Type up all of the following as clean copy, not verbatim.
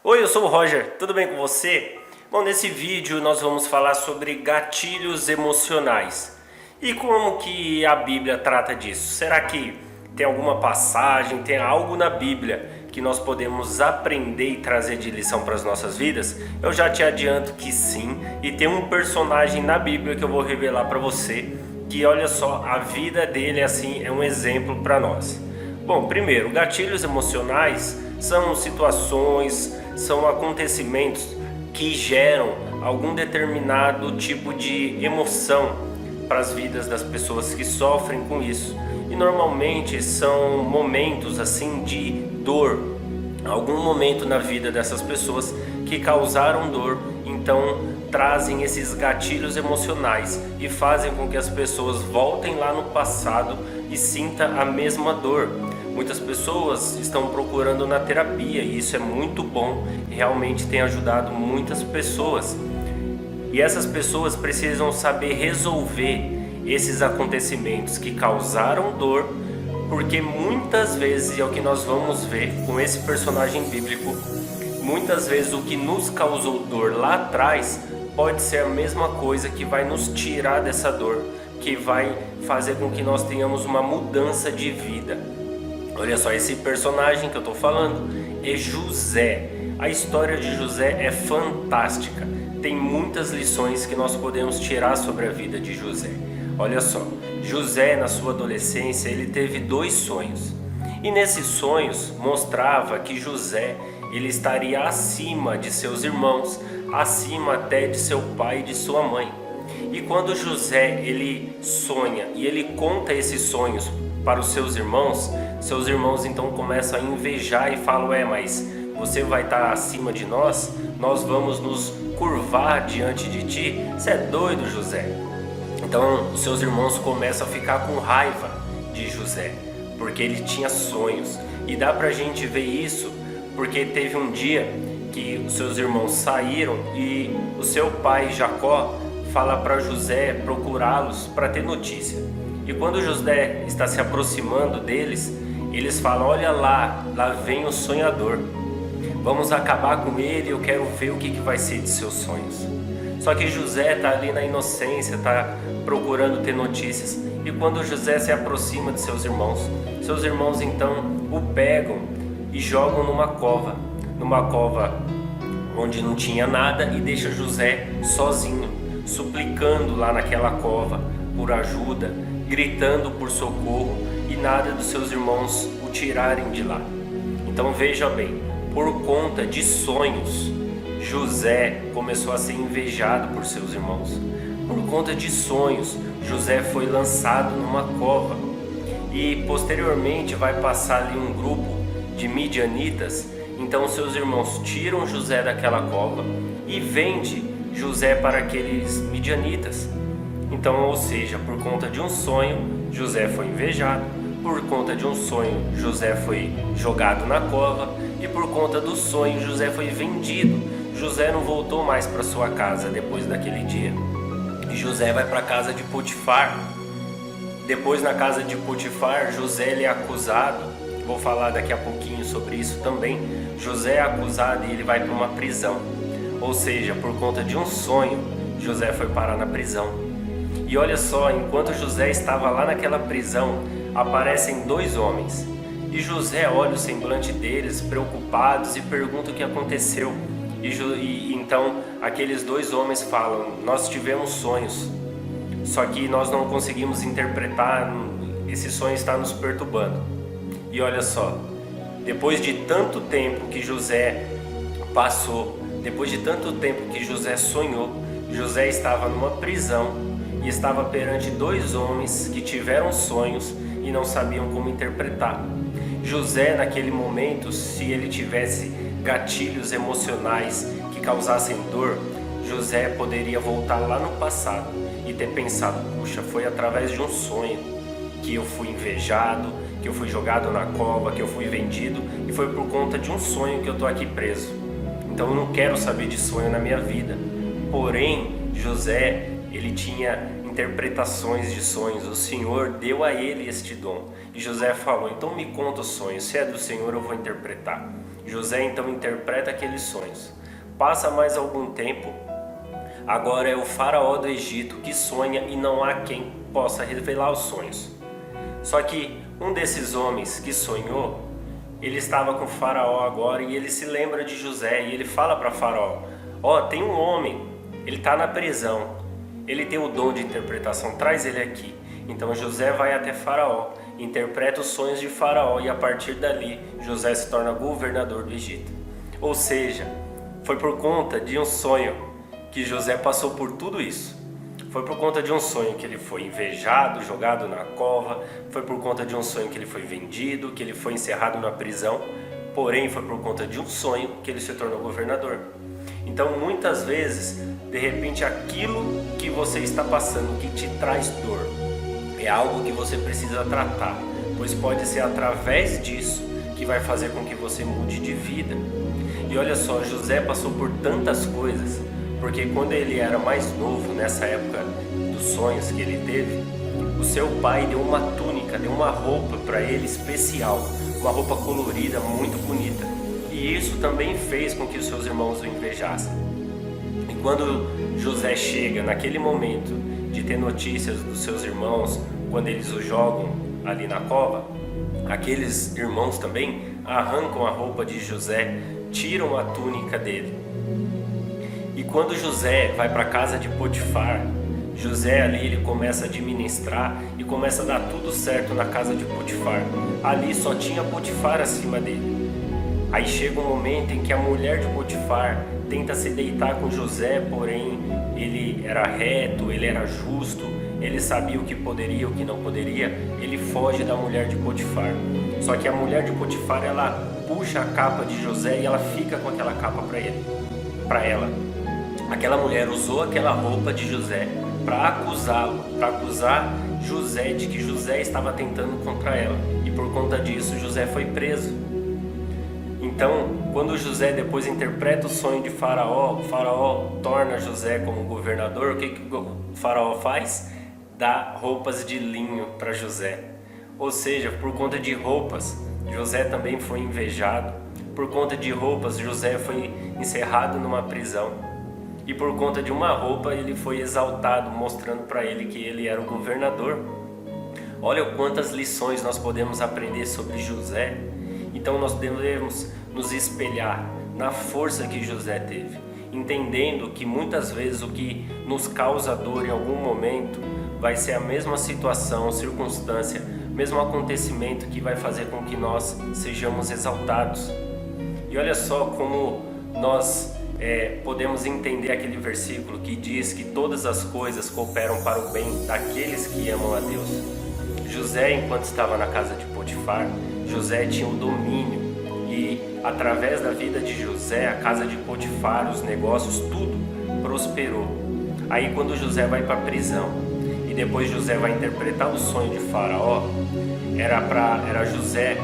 Oi, eu sou o Roger, tudo bem com você? Bom, nesse vídeo nós vamos falar sobre gatilhos emocionais e como que a Bíblia trata disso. Será que tem alguma passagem, tem algo na Bíblia que nós podemos aprender e trazer de lição para as nossas vidas? Eu já te adianto que sim, e tem um personagem na Bíblia que eu vou revelar para você, que olha só, a vida dele assim é um exemplo para nós. Bom, primeiro, gatilhos emocionais são situações, são acontecimentos que geram algum determinado tipo de emoção para as vidas das pessoas que sofrem com isso. E normalmente são momentos assim de dor, algum momento na vida dessas pessoas que causaram dor, então trazem esses gatilhos emocionais e fazem com que as pessoas voltem lá no passado e sintam a mesma dor. Muitas pessoas estão procurando na terapia e isso é muito bom, realmente tem ajudado muitas pessoas. E essas pessoas precisam saber resolver esses acontecimentos que causaram dor, porque muitas vezes, é o que nós vamos ver com esse personagem bíblico, muitas vezes o que nos causou dor lá atrás pode ser a mesma coisa que vai nos tirar dessa dor, que vai fazer com que nós tenhamos uma mudança de vida. Olha só, esse personagem que eu estou falando é José. A história de José é fantástica. Tem muitas lições que nós podemos tirar sobre a vida de José. Olha só, José na sua adolescência ele teve 2 sonhos. E nesses sonhos mostrava que José ele estaria acima de seus irmãos, acima até de seu pai e de sua mãe. E quando José ele sonha e ele conta esses sonhos para os seus irmãos então começam a invejar e falam: mas você vai estar acima de nós? Nós vamos nos curvar diante de ti? Você é doido, José? Então os seus irmãos começam a ficar com raiva de José, porque ele tinha sonhos. E dá pra gente ver isso porque teve um dia que os seus irmãos saíram e o seu pai Jacó fala para José procurá-los para ter notícia. E quando José está se aproximando deles, eles falam: olha lá vem o sonhador. Vamos acabar com ele, eu quero ver o que vai ser de seus sonhos. Só que José está ali na inocência, está procurando ter notícias. E quando José se aproxima de seus irmãos então o pegam e jogam numa cova onde não tinha nada, e deixa José sozinho, suplicando lá naquela cova por ajuda, gritando por socorro, e nada dos seus irmãos o tirarem de lá. Então veja bem, por conta de sonhos, José começou a ser invejado por seus irmãos. Por conta de sonhos, José foi lançado numa cova, e posteriormente vai passar ali um grupo de midianitas. Então seus irmãos tiram José daquela cova e vende José para aqueles midianitas. Então, ou seja, por conta de um sonho, José foi invejado, por conta de um sonho, José foi jogado na cova, e por conta do sonho, José foi vendido. José não voltou mais para sua casa depois daquele dia. E José vai para a casa de Potifar. Depois, na casa de Potifar, José ele é acusado. Vou falar daqui a pouquinho sobre isso também. José é acusado e ele vai para uma prisão. Ou seja, por conta de um sonho, José foi parar na prisão. E olha só, enquanto José estava lá naquela prisão, aparecem 2 homens. E José olha o semblante deles, preocupados, e pergunta o que aconteceu. E então aqueles 2 homens falam: nós tivemos sonhos, só que nós não conseguimos interpretar, esse sonho está nos perturbando. E olha só, depois de tanto tempo que José passou, depois de tanto tempo que José sonhou, José estava numa prisão e estava perante 2 homens que tiveram sonhos e não sabiam como interpretar. José, naquele momento, se ele tivesse gatilhos emocionais que causassem dor, José poderia voltar lá no passado e ter pensado: puxa, foi através de um sonho que eu fui invejado, que eu fui jogado na cova, que eu fui vendido, e foi por conta de um sonho que eu estou aqui preso. Então eu não quero saber de sonho na minha vida. Porém, José, ele tinha interpretações de sonhos. O Senhor deu a ele este dom. E José falou: então me conta os sonhos, se é do Senhor eu vou interpretar. José então interpreta aqueles sonhos. Passa mais algum tempo, agora é o faraó do Egito que sonha e não há quem possa revelar os sonhos. Só que um desses homens que sonhou, ele estava com o faraó agora e ele se lembra de José e ele fala para faraó: tem um homem, ele está na prisão, ele tem o dom de interpretação, traz ele aqui. Então José vai até faraó, interpreta os sonhos de faraó e a partir dali José se torna governador do Egito. Ou seja, foi por conta de um sonho que José passou por tudo isso. Foi por conta de um sonho que ele foi invejado, jogado na cova, foi por conta de um sonho que ele foi vendido, que ele foi encerrado na prisão, porém foi por conta de um sonho que ele se tornou governador. Então muitas vezes, de repente, aquilo que você está passando, que te traz dor, é algo que você precisa tratar, pois pode ser através disso que vai fazer com que você mude de vida. E olha só, José passou por tantas coisas, porque quando ele era mais novo, nessa época dos sonhos que ele teve, o seu pai deu uma túnica, deu uma roupa para ele especial, uma roupa colorida, muito bonita. E isso também fez com que os seus irmãos o invejassem. E quando José chega naquele momento de ter notícias dos seus irmãos, quando eles o jogam ali na cova, aqueles irmãos também arrancam a roupa de José, tiram a túnica dele. E quando José vai para a casa de Potifar, José ali ele começa a administrar e começa a dar tudo certo na casa de Potifar. Ali só tinha Potifar acima dele. Aí chega um momento em que a mulher de Potifar tenta se deitar com José, porém ele era reto, ele era justo, ele sabia o que poderia e o que não poderia, ele foge da mulher de Potifar. Só que a mulher de Potifar, ela puxa a capa de José e ela fica com aquela capa para ela. Aquela mulher usou aquela roupa de José para acusá-lo, para acusar José de que José estava tentando contra ela. E por conta disso, José foi preso. Então, quando José depois interpreta o sonho de Faraó, o Faraó torna José como governador, o que o Faraó faz? Dá roupas de linho para José. Ou seja, por conta de roupas, José também foi invejado. Por conta de roupas, José foi encerrado numa prisão. E por conta de uma roupa ele foi exaltado, mostrando para ele que ele era o governador. Olha quantas lições nós podemos aprender sobre José. Então nós devemos nos espelhar na força que José teve, entendendo que muitas vezes o que nos causa dor em algum momento vai ser a mesma situação, circunstância, mesmo acontecimento que vai fazer com que nós sejamos exaltados. E olha só como nós podemos entender aquele versículo que diz que todas as coisas cooperam para o bem daqueles que amam a Deus. José, enquanto estava na casa de Potifar, José tinha o domínio e através da vida de José, a casa de Potifar, os negócios, tudo prosperou. Aí quando José vai para a prisão e depois José vai interpretar o sonho de Faraó, era José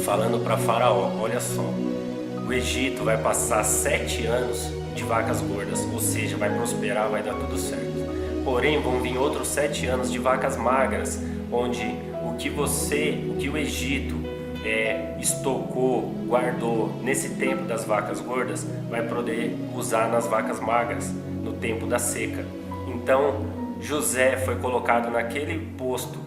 falando para Faraó: olha só, o Egito vai passar 7 anos de vacas gordas, ou seja, vai prosperar, vai dar tudo certo. Porém, vão vir outros 7 anos de vacas magras, onde o que o Egito estocou, guardou nesse tempo das vacas gordas, vai poder usar nas vacas magras, no tempo da seca. Então, José foi colocado naquele posto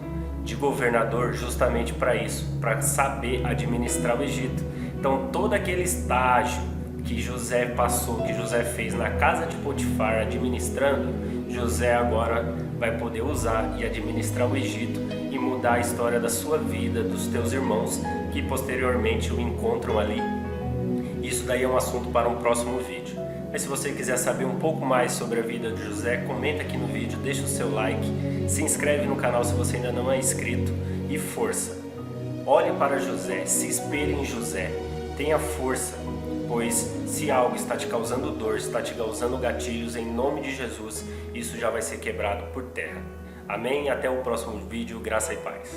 de governador justamente para isso, para saber administrar o Egito. Então todo aquele estágio que José passou, que José fez na casa de Potifar administrando, José agora vai poder usar e administrar o Egito e mudar a história da sua vida, dos teus irmãos que posteriormente o encontram ali. Isso daí é um assunto para um próximo vídeo. Mas se você quiser saber um pouco mais sobre a vida de José, comenta aqui no vídeo, deixa o seu like, se inscreve no canal se você ainda não é inscrito e força! Olhe para José, se espelhe em José, tenha força, pois se algo está te causando dor, está te causando gatilhos, em nome de Jesus, isso já vai ser quebrado por terra. Amém? Até o próximo vídeo, graça e paz.